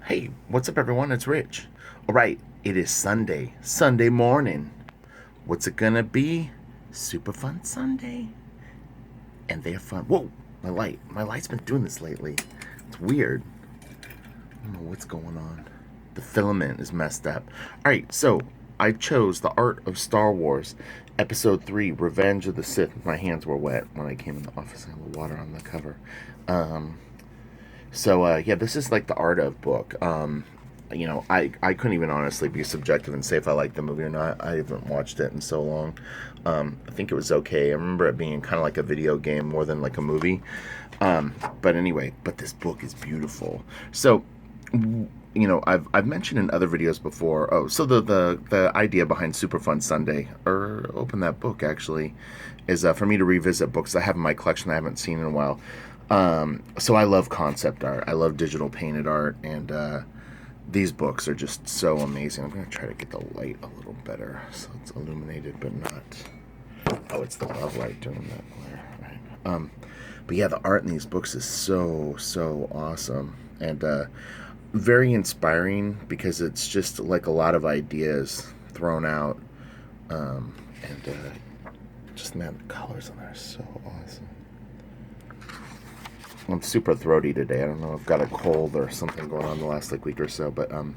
Hey, what's up, everyone? It's Rich. All right, it is Sunday morning. What's it gonna be? Super fun Sunday. And they're fun. Whoa, my light's been doing this lately. It's weird. I don't know what's going on. The filament is messed up. All right, so I chose The Art of Star Wars, Episode 3, Revenge of the Sith. My hands were wet when I came in the office. I had a little water on the cover. Yeah, this is like the art of book. I couldn't even honestly be subjective and say if I like the movie or not. I haven't watched it in so long. I think it was okay. I remember it being kind of like a video game more than like a movie. But this book is beautiful. So, I've mentioned in other videos before. Oh, so the idea behind Super Fun Sunday, or open that book actually, is for me to revisit books I have in my collection I haven't seen in a while. So I love concept art. I love digital painted art, and these books are just so amazing. I'm going to try to get the light a little better so it's illuminated, but not. Oh, it's the love light doing that glare. Right. But yeah, the art in these books is so awesome, and very inspiring because it's just like a lot of ideas thrown out, just man, the colors on there are so awesome. I'm super throaty today. I don't know. I've got a cold or something going on the last week or so. But man,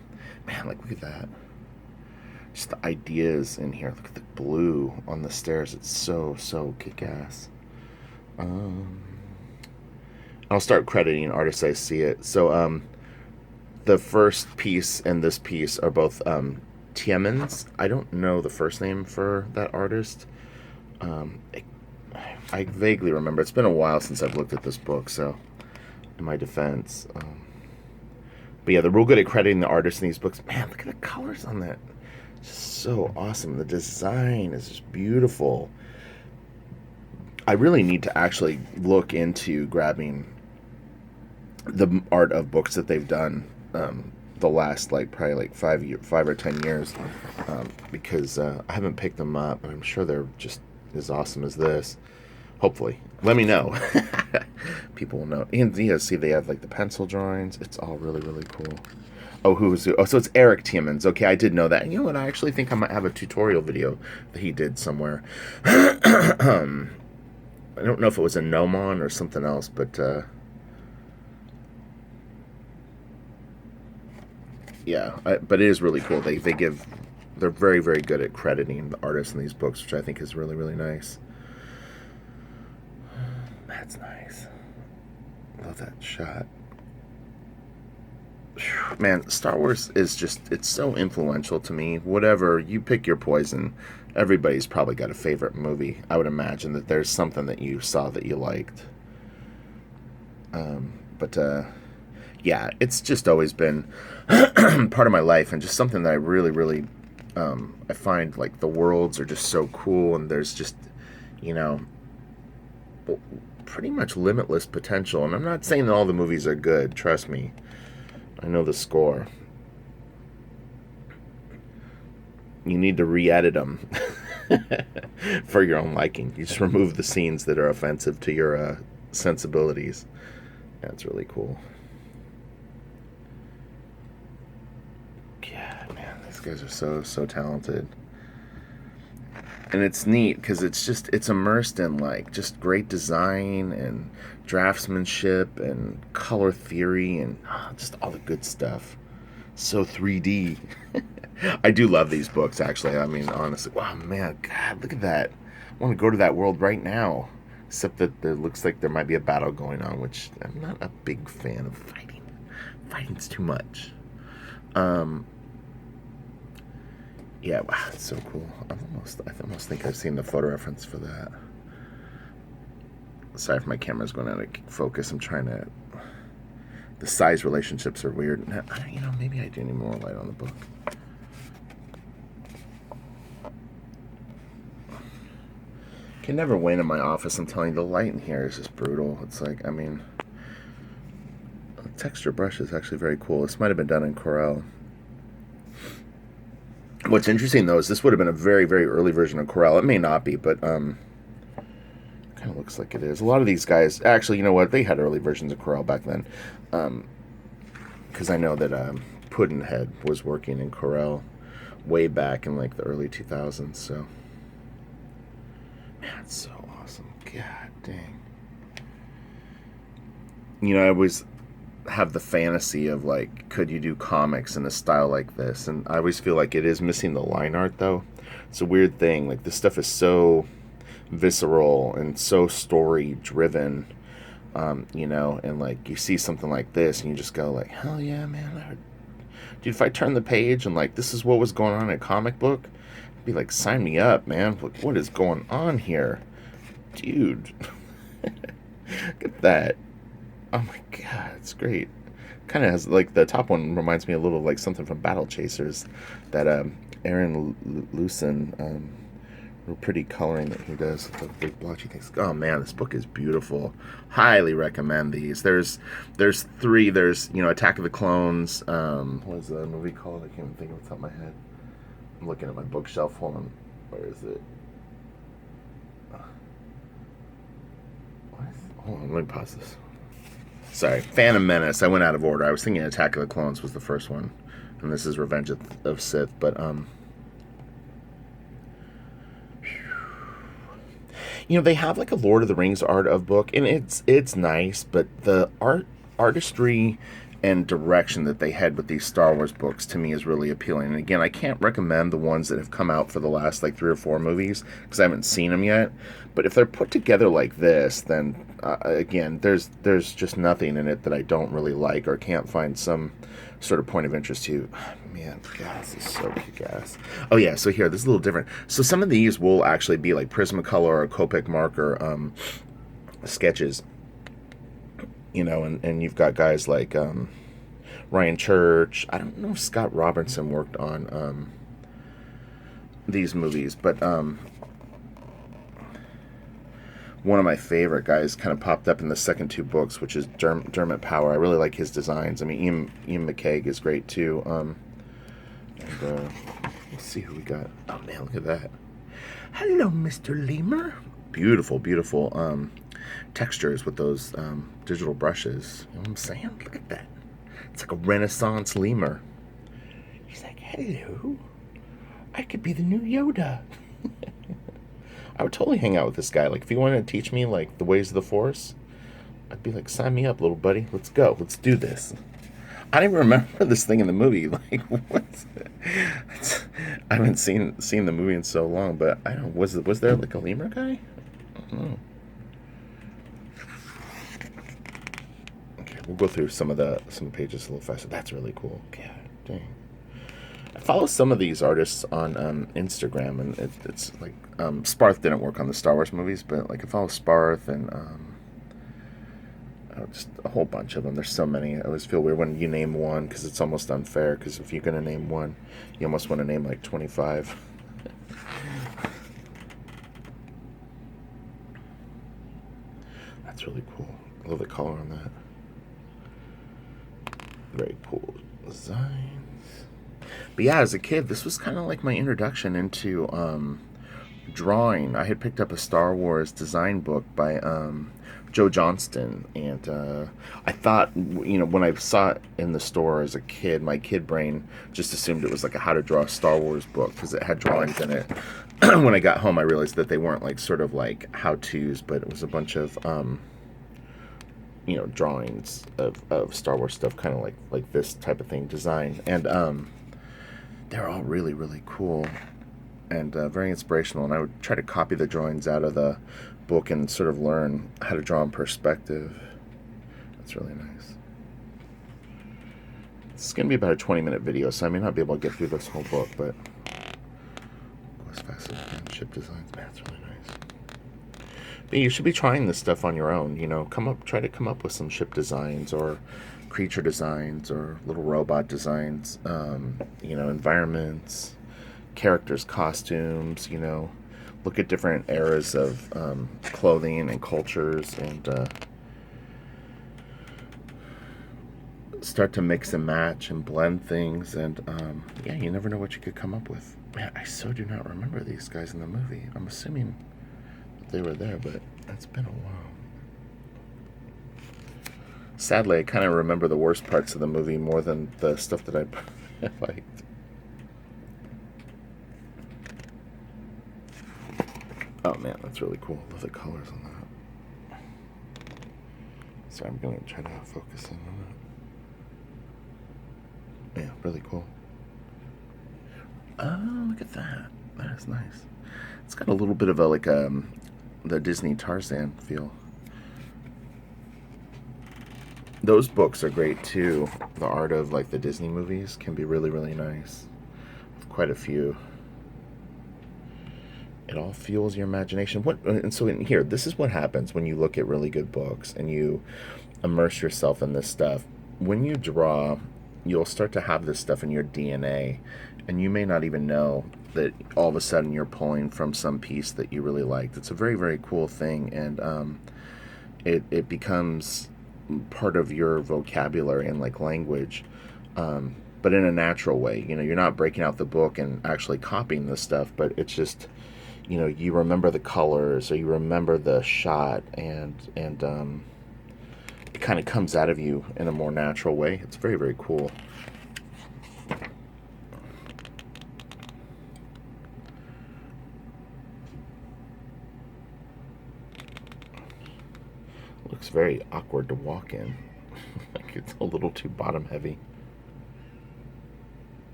look at that. Just the ideas in here. Look at the blue on the stairs. It's so kick-ass. I'll start crediting artists I see it. So the first piece and this piece are both Tiemens. I don't know the first name for that artist. I vaguely remember. It's been a while since I've looked at this book, so in my defense. But yeah, they're real good at crediting the artists in these books. Man, look at the colors on that. Just so awesome. The design is just beautiful. I really need to actually look into grabbing the art of books that they've done the last probably 5 or 10 years, because I haven't picked them up, and I'm sure they're just as awesome as this. Hopefully. Let me know. People will know. And see, they have like the pencil drawings. It's all really cool. Oh, who's who? Oh, so it's Eric Tiemens. Okay, I did know that. And you know what? I actually think I might have a tutorial video that he did somewhere. I don't know if it was a Gnomon or something else, but but it is really cool. They're very good at crediting the artists in these books, which I think is really nice. That's nice. Love that shot. Man, Star Wars is it's so influential to me. Whatever, you pick your poison. Everybody's probably got a favorite movie. I would imagine that there's something that you saw that you liked. Yeah, it's just always been part of my life, and just something that I really I find like the worlds are just so cool, and there's just, pretty much limitless potential. And I'm not saying that all the movies are good, trust me. I know the score. You need to re-edit them for your own liking. You just remove the scenes that are offensive to your sensibilities. That's really cool. Yeah, man, these guys are so talented. And it's neat because it's immersed in like just great design and draftsmanship and color theory and just all the good stuff. So 3D. I do love these books, actually. I mean, honestly, wow, man, God, look at that. I want to go to that world right now. Except that it looks like there might be a battle going on, which I'm not a big fan of fighting. Fighting's too much. Yeah, wow, it's so cool. I almost think I've seen the photo reference for that. Sorry if my camera's going out of focus. I'm trying to... The size relationships are weird. Maybe I do need more light on the book. Can never win in my office. I'm telling you, the light in here is just brutal. It's like, the texture brush is actually very cool. This might have been done in Corel. What's interesting, though, is this would have been a very early version of Corel. It may not be, but kind of looks like it is. A lot of these guys, actually, you know what? They had early versions of Corel back then. because I know that Pudd'nhead was working in Corel way back in like the early 2000s. So, man, it's so awesome. God dang. You know, I always have the fantasy of like, could you do comics in a style like this? And I always feel like it is missing the line art, though. It's a weird thing. Like, this stuff is so visceral and so story driven, you know, and like you see something like this and you just go like, hell yeah, man. Dude, if I turn the page and like this is what was going on in a comic book, I'd be like, sign me up, man. Like, what is going on here? Dude. Look at that. Oh my god, it's great. Kind of has like the top one reminds me a little of like something from Battle Chasers, that Aaron Lucen, real pretty coloring that he does, the big blotchy things. Oh man, this book is beautiful. Highly recommend these. There's three. There's, you know, Attack of the Clones. What is the movie called? I can't even think of it off the top of my head. I'm looking at my bookshelf. Hold on. Where is it? Hold on, let me pause this. Sorry, Phantom Menace. I went out of order. I was thinking Attack of the Clones was the first one, and this is Revenge of Sith. But you know, they have like a Lord of the Rings art of book, and it's nice, but the artistry and direction that they had with these Star Wars books to me is really appealing. And again, I can't recommend the ones that have come out for the last like 3 or 4 movies because I haven't seen them yet. But if they're put together like this, then again, there's just nothing in it that I don't really like or can't find some sort of point of interest to. Man, God, this is so kick-ass. Oh yeah, so here, this is a little different. So some of these will actually be like Prismacolor or Copic marker sketches. You know, and you've got guys like Ryan Church. I don't know if Scott Robertson worked on these movies, but one of my favorite guys kind of popped up in the second 2 books, which is Dermot Power. I really like his designs. I mean, Ian McCaig is great too. And let's see who we got. Oh man, look at that. Hello, Mr. Lemur. Beautiful, beautiful textures with those digital brushes. You know what I'm saying? Look at that. It's like a Renaissance lemur. He's like, hello. I could be the new Yoda. I would totally hang out with this guy. Like, if he wanted to teach me, like, the ways of the Force, I'd be like, sign me up, little buddy. Let's go. Let's do this. I don't even remember this thing in the movie. Like, what's it? I haven't seen the movie in so long, but I don't know. Was there, like, a lemur guy? I don't know. We'll go through some of the pages a little faster. That's really cool. God dang. I follow some of these artists on Instagram, and it's like Sparth didn't work on the Star Wars movies, but like I follow Sparth and just a whole bunch of them. There's so many. I always feel weird when you name one because it's almost unfair. Because if you're gonna name one, you almost want to name like 25. That's really cool. I love the color on that. Very cool designs. But yeah, as a kid, this was kind of like my introduction into drawing. I had picked up a Star Wars design book by Joe Johnston, and I thought, you know, when I saw it in the store as a kid, my kid brain just assumed it was like a how to draw a Star Wars book because it had drawings in it. When I got home, I realized that they weren't like sort of like how-tos, but it was a bunch of you know, drawings of Star Wars stuff, kind of like this type of thing, design, and they're all really, really cool and very inspirational. And I would try to copy the drawings out of the book and sort of learn how to draw in perspective. That's really nice. It's going to be about a 20-minute video, so I may not be able to get through this whole book, but go as fast as I can. Ship designs, man, it's really nice. But you should be trying this stuff on your own. You know, try to come up with some ship designs or creature designs or little robot designs. You know, environments, characters, costumes. You know, look at different eras of clothing and cultures, and start to mix and match and blend things. And yeah, you never know what you could come up with. Man, I so do not remember these guys in the movie. I'm assuming they were there, but it's been a while. Sadly, I kind of remember the worst parts of the movie more than the stuff that I liked. Oh man, that's really cool. Love the colors on that. Sorry, I'm gonna try to focus in on it. Yeah, really cool. Oh, look at that. That is nice. It's got a little bit of a the Disney Tarzan feel. Those books are great too. The art of like the Disney movies can be really, really nice. Quite a few. It all fuels your imagination. And so in here, this is what happens when you look at really good books and you immerse yourself in this stuff. When you draw, you'll start to have this stuff in your DNA, and you may not even know that all of a sudden you're pulling from some piece that you really liked. It's a very, very cool thing, and it becomes part of your vocabulary and like language, but in a natural way. You know, you're not breaking out the book and actually copying this stuff, but it's just, you know, you remember the colors or you remember the shot, and it kind of comes out of you in a more natural way. It's very, very cool. Looks very awkward to walk in. Like it's a little too bottom heavy.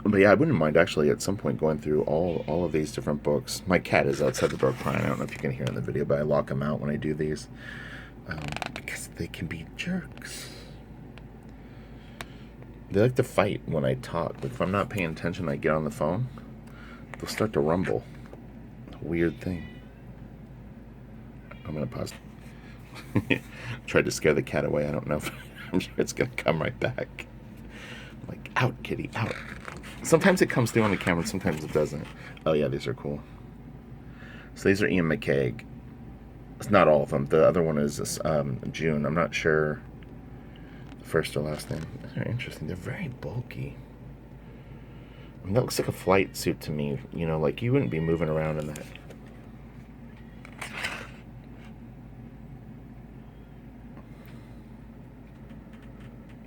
But yeah, I wouldn't mind actually at some point going through all of these different books. My cat is outside the door crying. I don't know if you can hear in the video, but I lock him out when I do these, because they can be jerks. They like to fight when I talk. Like if I'm not paying attention, I get on the phone, they'll start to rumble. Weird thing. I'm gonna pause. Tried to scare the cat away. I don't know if I'm sure it's gonna come right back. I'm like, out, kitty, out. Sometimes it comes through on the camera, sometimes it doesn't. Oh yeah, these are cool. So these are Ian McCaig. It's not all of them. The other one is June. I'm not sure the first or last name. They're interesting. They're very bulky. I mean, that looks like a flight suit to me. You know, like you wouldn't be moving around in that.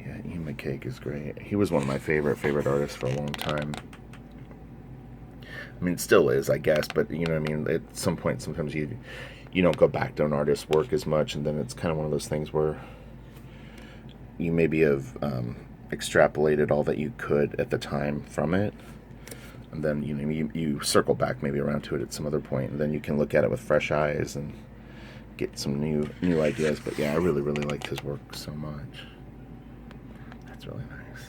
Yeah, Ian McCaig is great. He was one of my favorite artists for a long time. I mean, it still is, I guess, but you know what I mean? At some point, sometimes you don't go back to an artist's work as much, and then it's kind of one of those things where you maybe have extrapolated all that you could at the time from it, and then you circle back maybe around to it at some other point, and then you can look at it with fresh eyes and get some new ideas. But yeah, I really, really liked his work so much. That's really nice.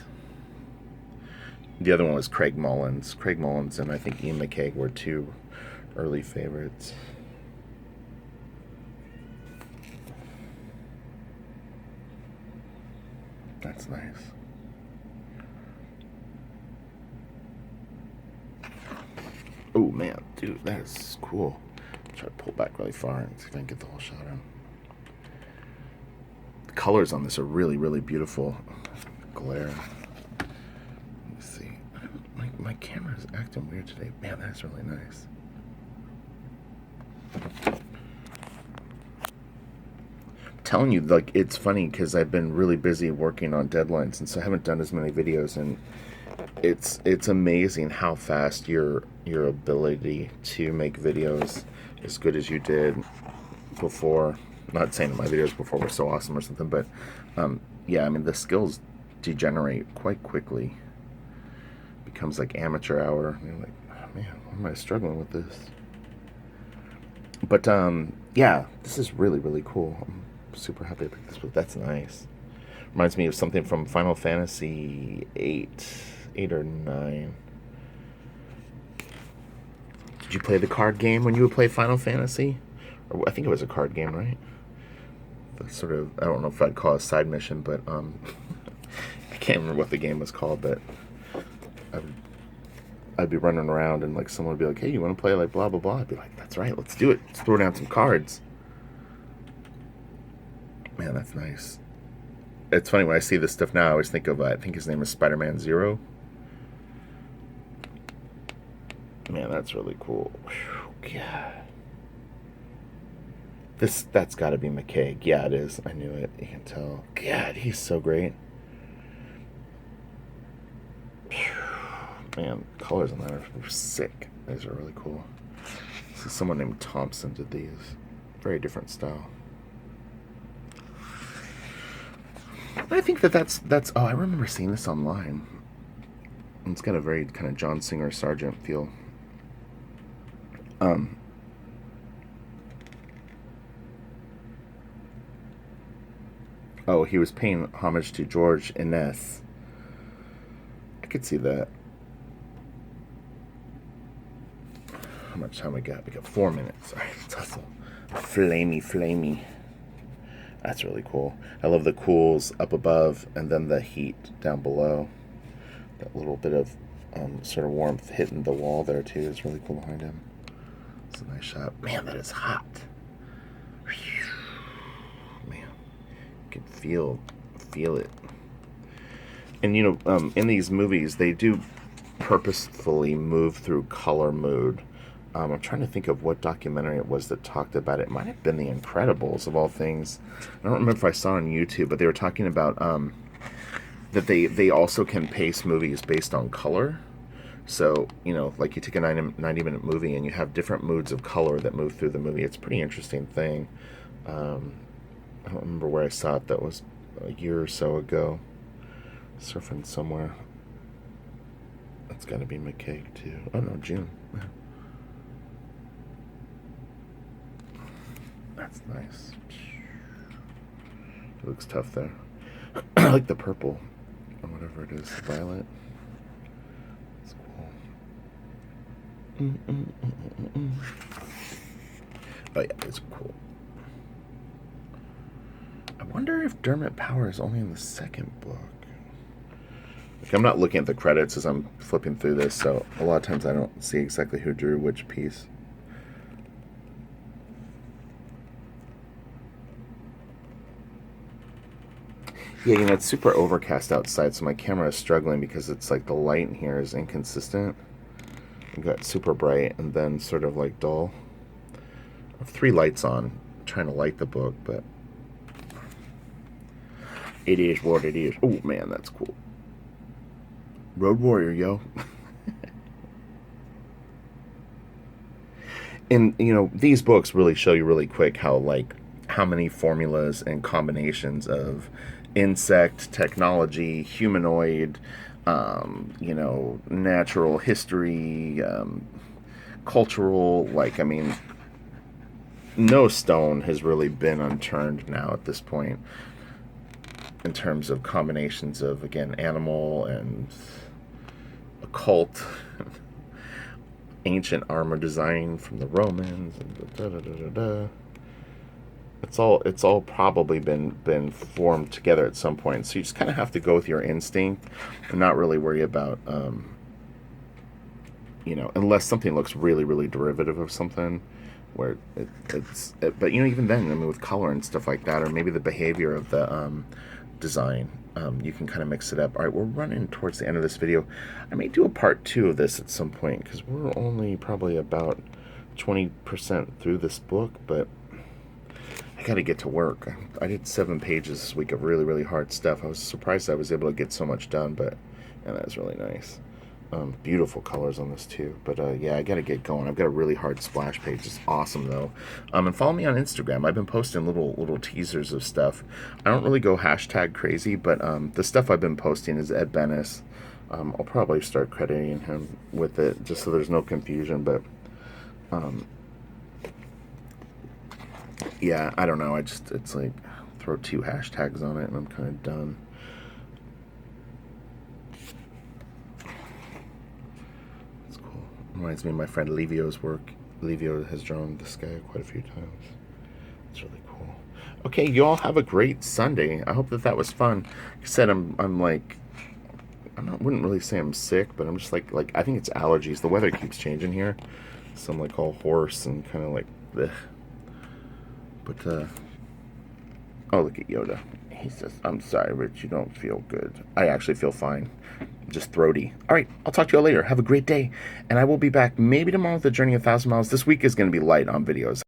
The other one was Craig Mullins. Craig Mullins and I think Ian McCaig were two early favorites. That's nice. Oh man, dude, that is cool. Try to pull back really far and see if I can get the whole shot out. The colors on this are really, really beautiful. Glare. My camera is acting weird today. Man, that's really nice. I'm telling you, like, it's funny because I've been really busy working on deadlines, and so I haven't done as many videos, and it's amazing how fast your ability to make videos as good as you did before. Not saying that my videos before were so awesome or something, but yeah, I mean, the skills degenerate quite quickly. Becomes like amateur hour. And you're like, oh, man, why am I struggling with this? But yeah, this is really, really cool. I'm super happy I picked this book. That's nice. Reminds me of something from Final Fantasy 8 or 9. Did you play the card game when you would play Final Fantasy? Or I think it was a card game, right? The sort of, I don't know if I'd call it a side mission, but I can't remember what the game was called, but I'd be running around and like someone would be like, hey, you want to play like blah blah blah? I'd be like, that's right, let's do it. Let's throw down some cards. Man, that's nice. It's funny when I see this stuff now, I always think of I think his name is Spider-Man Zero. Man, that's really cool. Whew, God. That's got to be McCaig. Yeah, it is. I knew it. You can tell. God, he's so great. Man, colors on that are sick. These are really cool. This is someone named Thompson did these. Very different style. I think that's. Oh, I remember seeing this online. It's got a very kind of John Singer Sargent feel. Oh, he was paying homage to George Inness. I could see that. How much time we got? We got 4 minutes. All right, let's hustle. Flamey, flamey. That's really cool. I love the cools up above and then the heat down below. That little bit of sort of warmth hitting the wall there too is really cool behind him. It's a nice shot. Man, that is hot. Man, you can feel it. And you know, in these movies, they do purposefully move through color mood. I'm trying to think of what documentary it was that talked about it. It might have been The Incredibles, of all things. I don't remember if I saw it on YouTube, but they were talking about that they also can pace movies based on color. So, you know, like you take a 90-minute movie and you have different moods of color that move through the movie. It's a pretty interesting thing. I don't remember where I saw it. That was a year or so ago. Surfing somewhere. That's got to be McCaig, too. Oh, no, June. Yeah. That's nice. It looks tough there. I like the purple. Or whatever it is. Violet. It's cool. Oh, yeah, it's cool. I wonder if Dermot Power is only in the second book. Like, I'm not looking at the credits as I'm flipping through this, so a lot of times I don't see exactly who drew which piece. Yeah, you know, it's super overcast outside, so my camera is struggling because it's like the light in here is inconsistent. I've got super bright and then sort of like dull. I have 3 lights on, trying to light the book, but it is what it is. Oh, man, that's cool. Road Warrior, yo. And, you know, these books really show you really quick how many formulas and combinations of insect, technology, humanoid, you know, natural history, cultural, I mean, no stone has really been unturned now at this point in terms of combinations of, again, animal and occult, ancient armor design from the Romans, and It's all probably been formed together at some point. So you just kind of have to go with your instinct and not really worry about, you know, unless something looks really, really derivative of something, where but you know, even then, I mean, with color and stuff like that, or maybe the behavior of the design, you can kind of mix it up. All right, we're running towards the end of this video. I may do a part 2 of this at some point because we're only probably about 20% through this book, but I gotta get to work. I did 7 pages this week of really, really hard stuff. I was surprised I was able to get so much done, and that was really nice. Beautiful colors on this too. But yeah, I gotta get going. I've got a really hard splash page. It's awesome though. And follow me on Instagram. I've been posting little teasers of stuff. I don't really go hashtag crazy, but the stuff I've been posting is Ed Bennis. I'll probably start crediting him with it just so there's no confusion. But yeah, I don't know. It's like throw 2 hashtags on it and I'm kind of done. It's cool. Reminds me of my friend Livio's work. Livio has drawn the sky quite a few times. It's really cool. Okay, you all have a great Sunday. I hope that was fun. Like I said, wouldn't really say I'm sick, but I'm just like I think it's allergies. The weather keeps changing here, so I'm like all hoarse and kind of like bleh. But oh, look at Yoda. He says, "I'm sorry, Rich, you don't feel good." I actually feel fine. Just throaty. All right, I'll talk to you all later. Have a great day, and I will be back maybe tomorrow with the Journey 1,000 Miles. This week is going to be light on videos.